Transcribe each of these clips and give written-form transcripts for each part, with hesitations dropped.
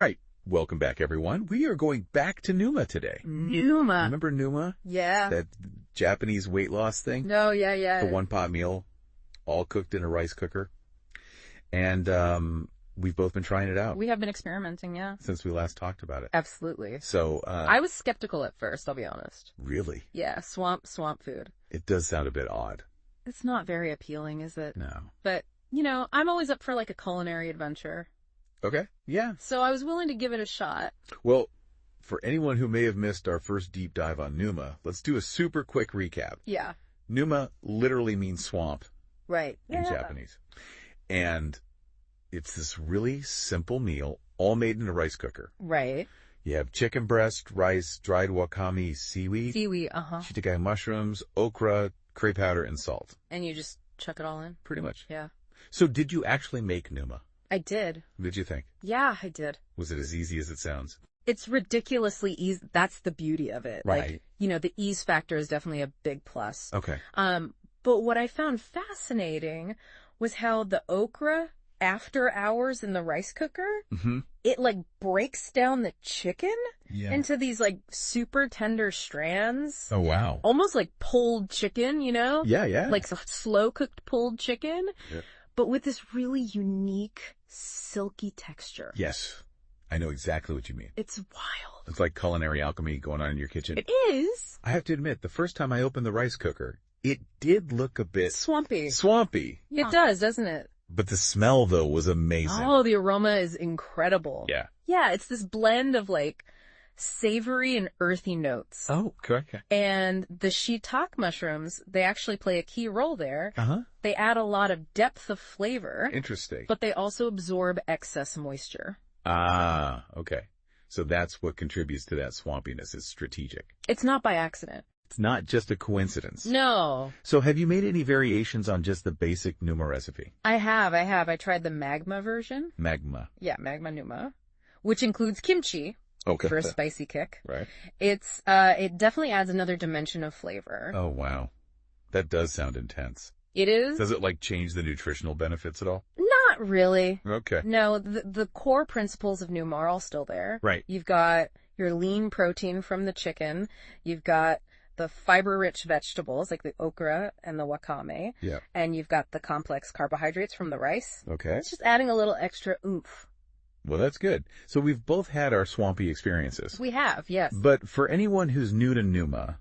Right. Welcome back, everyone. We are going back to Numa today. Numa. Remember Numa? Yeah. That Japanese weight loss thing? No, yeah. The one-pot meal, all cooked in a rice cooker. And we've both been trying it out. We have been experimenting, yeah. Since we last talked about it. Absolutely. So I was skeptical at first, I'll be honest. Really? Yeah, swamp food. It does sound a bit odd. It's not very appealing, is it? No. But, I'm always up for like a culinary adventure. Okay. Yeah. So I was willing to give it a shot. Well, for anyone who may have missed our first deep dive on Numa, let's do a super quick recap. Yeah. Numa literally means swamp. Right. In Japanese. And it's this really simple meal, all made in a rice cooker. Right. You have chicken breast, rice, dried wakame, seaweed. Shiitake mushrooms, okra, curry powder, and salt. And you just chuck it all in? Pretty much. Yeah. So did you actually make Numa? I did. What did you think? Yeah, I did. Was it as easy as it sounds? It's ridiculously easy. That's the beauty of it. Right. Like, the ease factor is definitely a big plus. Okay. But what I found fascinating was how the okra, after hours in the rice cooker, it like breaks down the chicken into these like super tender strands. Oh, wow. Almost like pulled chicken, Yeah. Like slow cooked pulled chicken. Yeah. But with this really unique, silky texture. Yes. I know exactly what you mean. It's wild. It's like culinary alchemy going on in your kitchen. It is. I have to admit, the first time I opened the rice cooker, it did look a bit swampy. It does, doesn't it? But the smell, though, was amazing. Oh, the aroma is incredible. Yeah. Yeah, it's this blend of like savory and earthy notes. Oh, correct. And the shiitake mushrooms, they actually play a key role there. They add a lot of depth of flavor. Interesting. But they also absorb excess moisture. Ah, okay. So that's what contributes to that swampiness. It's strategic. It's not by accident. It's not just a coincidence. No. So have you made any variations on just the basic Numa recipe? I have. I tried the magma version. Magma. Yeah, magma Numa, which includes kimchi. Okay. For a spicy kick. Right. It definitely adds another dimension of flavor. Oh, wow. That does sound intense. It is. Does it like change the nutritional benefits at all? Not really. Okay. No, the core principles of Numa are all still there. Right. You've got your lean protein from the chicken. You've got the fiber-rich vegetables like the okra and the wakame. Yeah. And you've got the complex carbohydrates from the rice. Okay. It's just adding a little extra oomph. Well, that's good. So we've both had our swampy experiences. We have, yes. But for anyone who's new to Numa,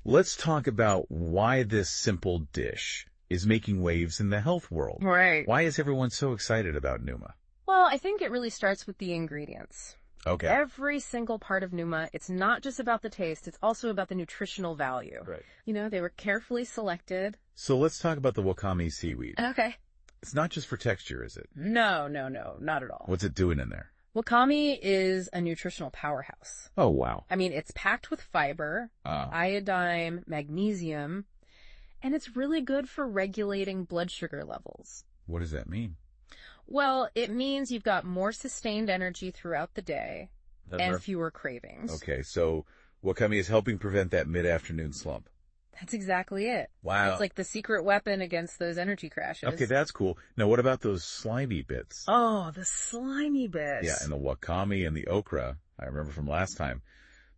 let's talk about why this simple dish is making waves in the health world. Right. Why is everyone so excited about Numa? Well, I think it really starts with the ingredients. Okay. Every single part of Numa, it's not just about the taste, it's also about the nutritional value. Right. They were carefully selected. So let's talk about the wakame seaweed. Okay. It's not just for texture, is it? No, not at all. What's it doing in there? Wakame is a nutritional powerhouse. Oh, wow. I mean, it's packed with fiber, iodine, magnesium, and it's really good for regulating blood sugar levels. What does that mean? Well, it means you've got more sustained energy throughout the day and fewer cravings. Okay, so wakame is helping prevent that mid-afternoon slump. That's exactly it. Wow. It's like the secret weapon against those energy crashes. Okay, that's cool. Now, what about those slimy bits? Oh, the slimy bits. Yeah, and the wakame and the okra, I remember from last time,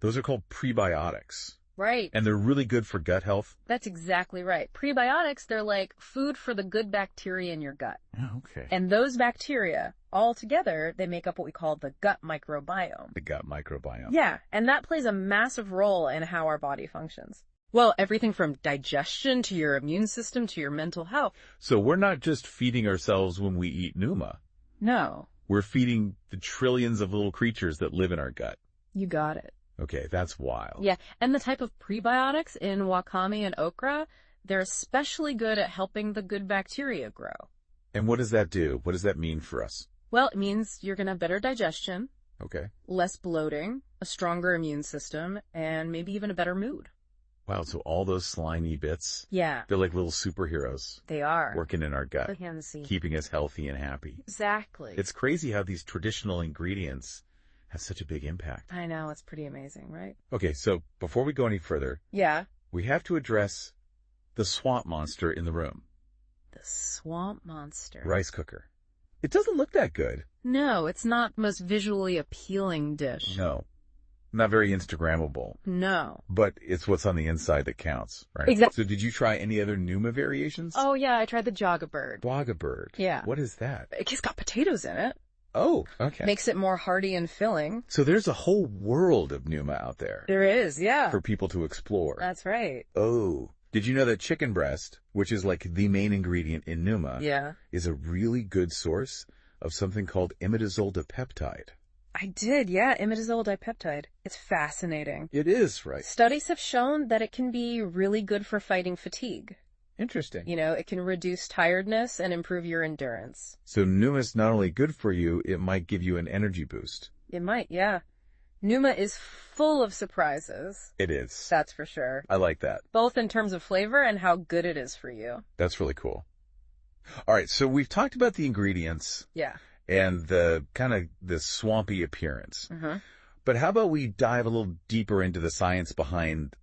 those are called prebiotics. Right. And they're really good for gut health. That's exactly right. Prebiotics, they're like food for the good bacteria in your gut. Oh, okay. And those bacteria, all together, they make up what we call the gut microbiome. The gut microbiome. Yeah, and that plays a massive role in how our body functions. Well, everything from digestion to your immune system to your mental health. So we're not just feeding ourselves when we eat Numa. No. We're feeding the trillions of little creatures that live in our gut. You got it. Okay, that's wild. Yeah, and the type of prebiotics in wakame and okra, they're especially good at helping the good bacteria grow. And what does that do? What does that mean for us? Well, it means you're going to have better digestion. Okay. Less bloating, a stronger immune system, and maybe even a better mood. Wow, so all those slimy bits, yeah, they're like little superheroes. They are. Working in our gut. Behind the scenes. Keeping us healthy and happy. Exactly. It's crazy how these traditional ingredients have such a big impact. I know, it's pretty amazing, right? Okay, so before we go any further, yeah, we have to address the swamp monster in the room. The swamp monster. Rice cooker. It doesn't look that good. No, it's not the most visually appealing dish. No. Not very Instagrammable. No. But it's what's on the inside that counts, right? Exactly. So did you try any other Numa variations? Oh, yeah, I tried the Jogabird. Jogabird. Yeah. What is that? It's got potatoes in it. Oh, okay. Makes it more hearty and filling. So there's a whole world of Numa out there. There is, yeah. For people to explore. That's right. Oh. Did you know that chicken breast, which is like the main ingredient in Numa, is a really good source of something called imidazole dipeptide? I did, yeah, imidazole dipeptide. It's fascinating. It is, right? Studies have shown that it can be really good for fighting fatigue. Interesting. You know, it can reduce tiredness and improve your endurance. So Numa's not only good for you, it might give you an energy boost. It might, yeah. Numa is full of surprises. It is. That's for sure. I like that. Both in terms of flavor and how good it is for you. That's really cool. All right, so we've talked about the ingredients. Yeah. And the kind of the swampy appearance. Mm-hmm. But how about we dive a little deeper into the science behind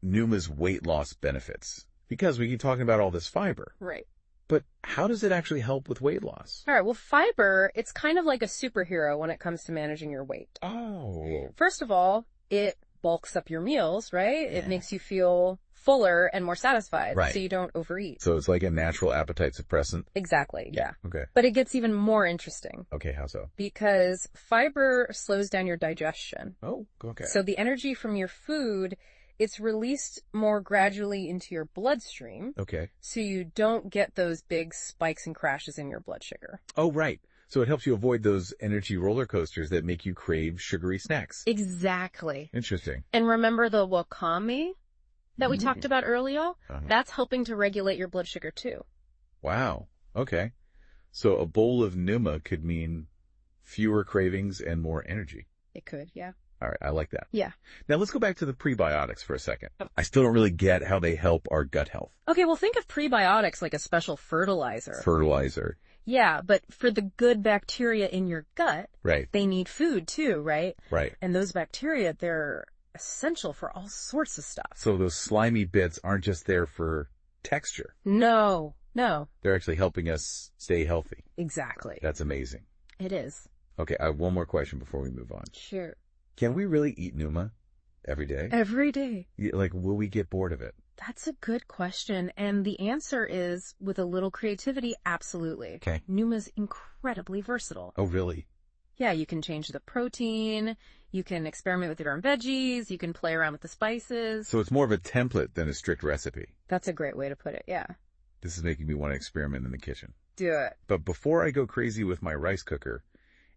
Numa's weight loss benefits? Because we keep talking about all this fiber. Right. But how does it actually help with weight loss? All right, well, fiber, it's kind of like a superhero when it comes to managing your weight. Oh. First of all, it bulks up your meals, right? Yeah. It makes you feel fuller and more satisfied, so you don't overeat. So it's like a natural appetite suppressant? Exactly, yeah. Okay. But it gets even more interesting. Okay, how so? Because fiber slows down your digestion. Oh, okay. So the energy from your food, it's released more gradually into your bloodstream. Okay. So you don't get those big spikes and crashes in your blood sugar. Oh, right. So it helps you avoid those energy roller coasters that make you crave sugary snacks. Exactly. Interesting. And remember the wakame that we talked about earlier? Uh-huh. That's helping to regulate your blood sugar too. Wow. Okay. So a bowl of Numa could mean fewer cravings and more energy. It could, yeah. All right, I like that. Yeah. Now let's go back to the prebiotics for a second. I still don't really get how they help our gut health. Okay, well think of prebiotics like a special fertilizer. Fertilizer. Yeah, but for the good bacteria in your gut, right, they need food too, right? Right. And those bacteria, they're essential for all sorts of stuff. So those slimy bits aren't just there for texture. No. They're actually helping us stay healthy. Exactly. That's amazing. It is. Okay, I have one more question before we move on. Sure. Can we really eat Numa every day? Every day. Like, will we get bored of it? That's a good question. And the answer is, with a little creativity, absolutely. Okay. Numa's incredibly versatile. Oh, really? Yeah, you can change the protein, you can experiment with your own veggies, you can play around with the spices. So it's more of a template than a strict recipe. That's a great way to put it, yeah. This is making me want to experiment in the kitchen. Do it. But before I go crazy with my rice cooker,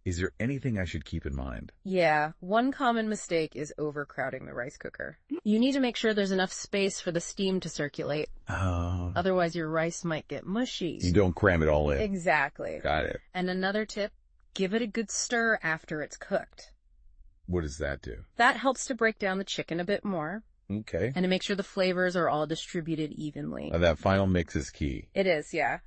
is there anything I should keep in mind? Yeah, one common mistake is overcrowding the rice cooker. You need to make sure there's enough space for the steam to circulate. Oh. Otherwise your rice might get mushy. You don't cram it all in. Exactly. Got it. And another tip, give it a good stir after it's cooked. What does that do? That helps to break down the chicken a bit more. Okay. And to make sure the flavors are all distributed evenly. That final mix is key. It is, yeah.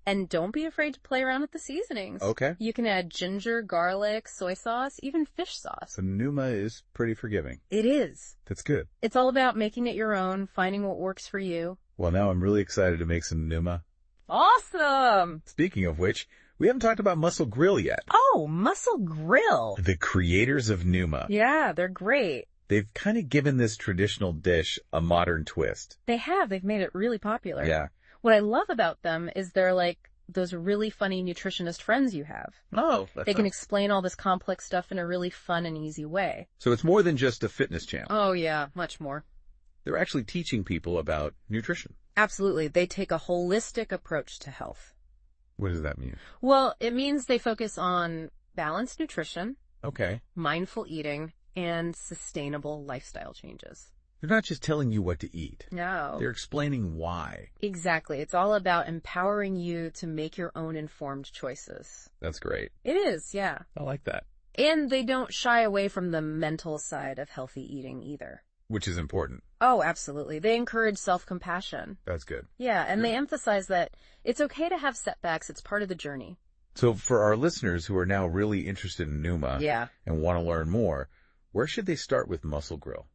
And don't be afraid to play around with the seasonings. Okay. You can add ginger, garlic, soy sauce, even fish sauce. So Numa is pretty forgiving. It is. That's good. It's all about making it your own, finding what works for you. Well, now I'm really excited to make some Numa. Awesome! Speaking of which, we haven't talked about Muscle Grill yet. Oh, Muscle Grill. The creators of Numa. Yeah, they're great. They've kind of given this traditional dish a modern twist. They have. They've made it really popular. Yeah. What I love about them is they're like those really funny nutritionist friends you have. Oh. They can explain all this complex stuff in a really fun and easy way. So it's more than just a fitness channel. Oh, yeah, much more. They're actually teaching people about nutrition. Absolutely. They take a holistic approach to health. What does that mean? Well, it means they focus on balanced nutrition, okay, mindful eating, and sustainable lifestyle changes. They're not just telling you what to eat. No. They're explaining why. Exactly. It's all about empowering you to make your own informed choices. That's great. It is, yeah. I like that. And they don't shy away from the mental side of healthy eating either. Which is important. Oh, absolutely. They encourage self-compassion. That's good. Yeah, and they emphasize that it's okay to have setbacks. It's part of the journey. So for our listeners who are now really interested in Numa and want to learn more, where should they start with Muscle Grill?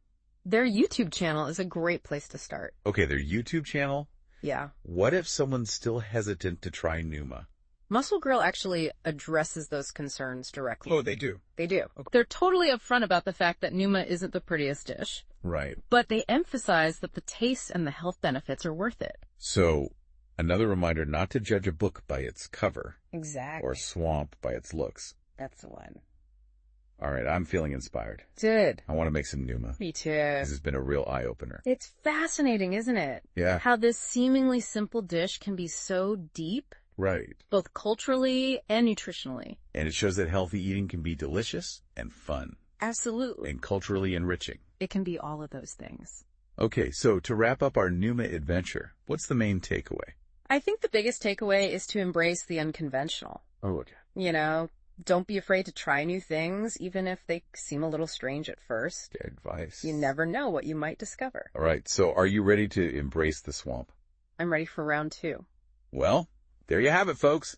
Their YouTube channel is a great place to start. Okay, their YouTube channel? Yeah. What if someone's still hesitant to try Numa? Muscle Grill actually addresses those concerns directly. Oh, they do? They do. Okay. They're totally upfront about the fact that Numa isn't the prettiest dish. Right. But they emphasize that the taste and the health benefits are worth it. So, another reminder not to judge a book by its cover. Exactly. Or swamp by its looks. That's the one. All right, I'm feeling inspired. Good. I want to make some Numa. Me too. This has been a real eye-opener. It's fascinating, isn't it? Yeah. How this seemingly simple dish can be so deep. Right. Both culturally and nutritionally. And it shows that healthy eating can be delicious and fun. Absolutely. And culturally enriching. It can be all of those things. Okay, so to wrap up our Numa adventure, what's the main takeaway? I think the biggest takeaway is to embrace the unconventional. Oh, okay. You know, don't be afraid to try new things, even if they seem a little strange at first. Good advice. You never know what you might discover. All right, so are you ready to embrace the swamp? I'm ready for round 2. Well, there you have it, folks.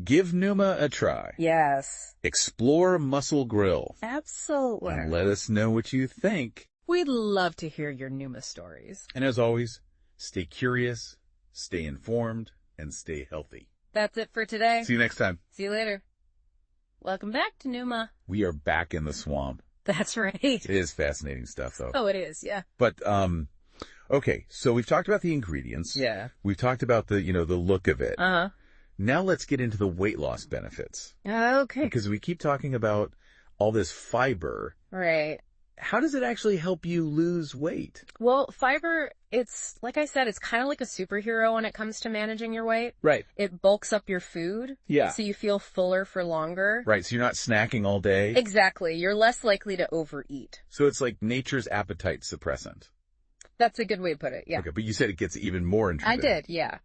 Give Numa a try. Yes. Explore Muscle Grill. Absolutely. And let us know what you think. We'd love to hear your Numa stories. And as always, stay curious, stay informed, and stay healthy. That's it for today. See you next time. See you later. Welcome back to Numa. We are back in the swamp. That's right. It is fascinating stuff, though. Oh, it is, yeah. But, okay, so we've talked about the ingredients. Yeah. We've talked about the, the look of it. Uh-huh. Now let's get into the weight loss benefits. Okay. Because we keep talking about all this fiber. Right. How does it actually help you lose weight? Well, fiber, it's, like I said, it's kind of like a superhero when it comes to managing your weight. Right. It bulks up your food. Yeah. So you feel fuller for longer. Right, so you're not snacking all day. Exactly. You're less likely to overeat. So it's like nature's appetite suppressant. That's a good way to put it, yeah. Okay, but you said it gets even more interesting. I did, yeah.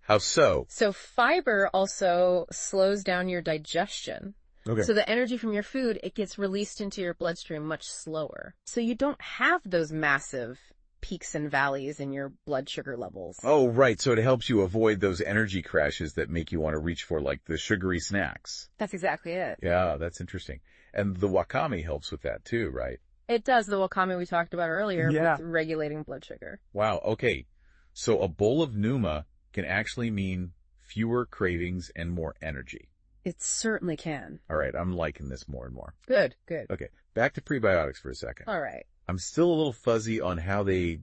How so? So fiber also slows down your digestion. Okay. So the energy from your food, it gets released into your bloodstream much slower. So you don't have those massive peaks and valleys in your blood sugar levels. Oh, right. So it helps you avoid those energy crashes that make you want to reach for, like, the sugary snacks. That's exactly it. Yeah, that's interesting. And the wakame helps with that too, right? It does, the wakame we talked about earlier, Yeah. with regulating blood sugar. Wow, okay. So a bowl of Numa can actually mean fewer cravings and more energy. It certainly can. All right, I'm liking this more and more. Good, good. Okay, back to prebiotics for a second. All right. I'm still a little fuzzy on how they,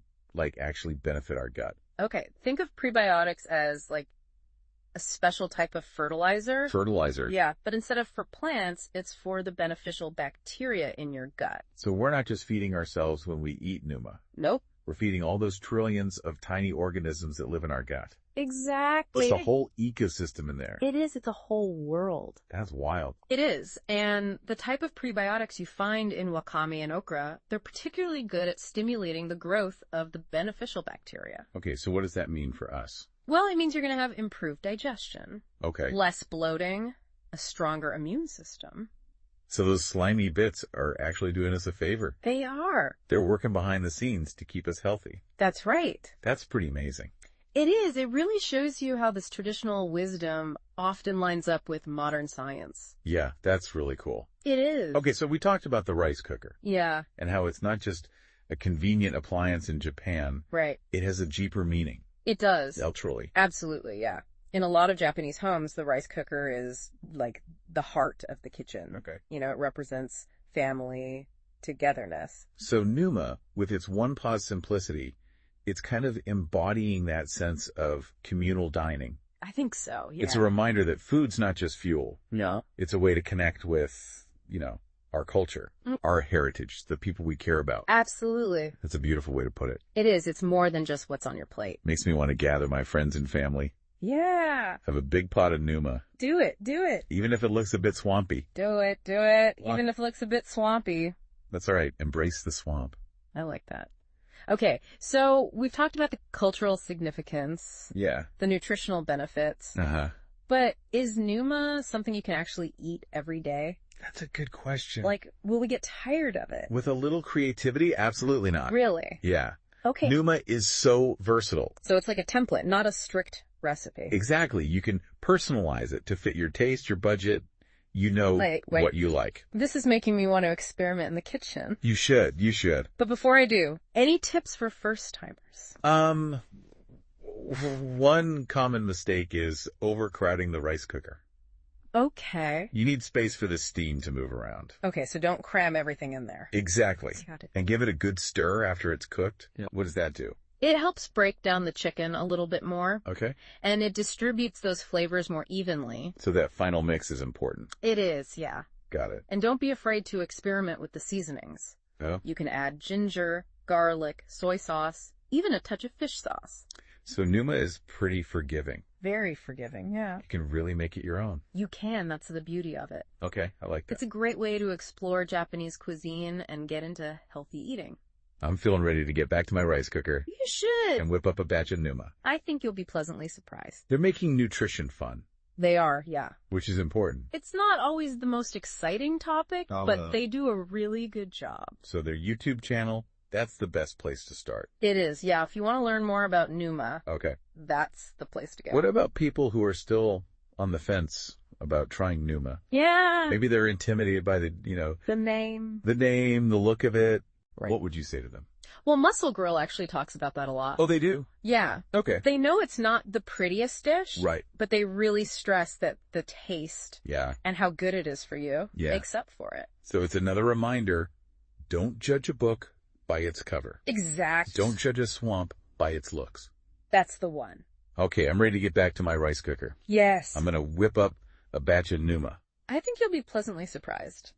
actually benefit our gut. Okay, think of prebiotics as, a special type of fertilizer. Fertilizer. Yeah, but instead of for plants, it's for the beneficial bacteria in your gut. So we're not just feeding ourselves when we eat Numa. Nope. We're feeding all those trillions of tiny organisms that live in our gut. Exactly. It's a whole ecosystem in there. It is. It's a whole world. That's wild. It is. And the type of prebiotics you find in wakame and okra, they're particularly good at stimulating the growth of the beneficial bacteria. Okay, so what does that mean for us? Well, it means you're going to have improved digestion. Okay. Less bloating, a stronger immune system. So those slimy bits are actually doing us a favor. They are. They're working behind the scenes to keep us healthy. That's right. That's pretty amazing. It is. It really shows you how this traditional wisdom often lines up with modern science. Yeah, that's really cool. It is. Okay, so we talked about the rice cooker. Yeah. And how it's not just a convenient appliance in Japan. Right. It has a deeper meaning. It does. Culturally. Absolutely, yeah. In a lot of Japanese homes, the rice cooker is like the heart of the kitchen. Okay. You know, it represents family, togetherness. So Numa, with its one-pot simplicity, it's kind of embodying that sense of communal dining. I think so, yeah. It's a reminder that food's not just fuel. No. It's a way to connect with, our culture, our heritage, the people we care about. Absolutely. That's a beautiful way to put it. It is. It's more than just what's on your plate. Makes me want to gather my friends and family. Yeah. Have a big pot of Numa. Do it. Do it. Even if it looks a bit swampy. Do it. Do it. Even if it looks a bit swampy. That's all right. Embrace the swamp. I like that. Okay, so we've talked about the cultural significance. Yeah. The nutritional benefits. Uh-huh. But is Numa something you can actually eat every day? That's a good question. Will we get tired of it? With a little creativity? Absolutely not. Really? Yeah. Okay. Numa is so versatile. So it's like a template, not a strict recipe. Exactly. You can personalize it to fit your taste, your budget. Wait. What you like. This is making me want to experiment in the kitchen. You should. But before I do, any tips for first-timers? one common mistake is overcrowding the rice cooker. Okay. You need space for the steam to move around. Okay, so don't cram everything in there. Exactly. And give it a good stir after it's cooked. Yeah. What does that do? It helps break down the chicken a little bit more. Okay. And it distributes those flavors more evenly. So that final mix is important. It is, yeah. Got it. And don't be afraid to experiment with the seasonings. Oh. You can add ginger, garlic, soy sauce, even a touch of fish sauce. So Numa is pretty forgiving. Very forgiving, yeah. You can really make it your own. You can. That's the beauty of it. Okay, I like that. It's a great way to explore Japanese cuisine and get into healthy eating. I'm feeling ready to get back to my rice cooker. You should. And whip up a batch of Numa. I think you'll be pleasantly surprised. They're making nutrition fun. They are, yeah. Which is important. It's not always the most exciting topic, but they do a really good job. So their YouTube channel, that's the best place to start. It is, yeah. If you want to learn more about Numa, okay, that's the place to go. What about people who are still on the fence about trying Numa? Yeah. Maybe they're intimidated by the name. The name, the look of it. Right. What would you say to them? Well, Muscle Grill actually talks about that a lot. Oh, they do? Yeah. Okay. They know it's not the prettiest dish. Right. But they really stress that the taste and how good it is for you makes up for it. So it's another reminder, don't judge a book by its cover. Exactly. Don't judge a swamp by its looks. That's the one. Okay, I'm ready to get back to my rice cooker. Yes. I'm going to whip up a batch of Numa. I think you'll be pleasantly surprised.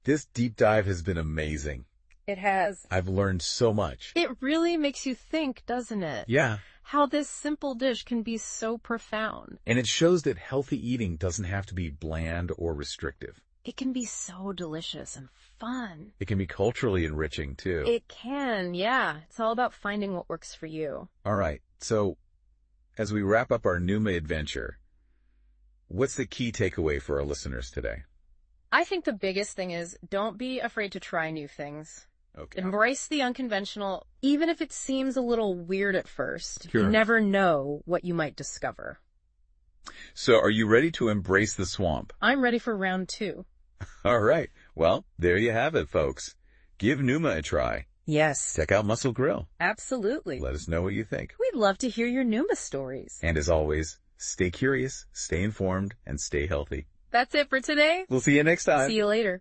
This deep dive has been amazing. It has. I've learned so much. It really makes you think, doesn't it? Yeah. How this simple dish can be so profound. And it shows that healthy eating doesn't have to be bland or restrictive. It can be so delicious and fun. It can be culturally enriching, too. It can, yeah. It's all about finding what works for you. All right. So, as we wrap up our Numa adventure, what's the key takeaway for our listeners today? I think the biggest thing is don't be afraid to try new things. Okay. Embrace the unconventional, even if it seems a little weird at first. Sure. You never know what you might discover. So, are you ready to embrace the swamp? I'm ready for round 2. All right. Well, there you have it, folks. Give Numa a try. Yes. Check out Muscle Grill. Absolutely. Let us know what you think. We'd love to hear your Numa stories. And as always, stay curious, stay informed, and stay healthy. That's it for today. We'll see you next time. See you later.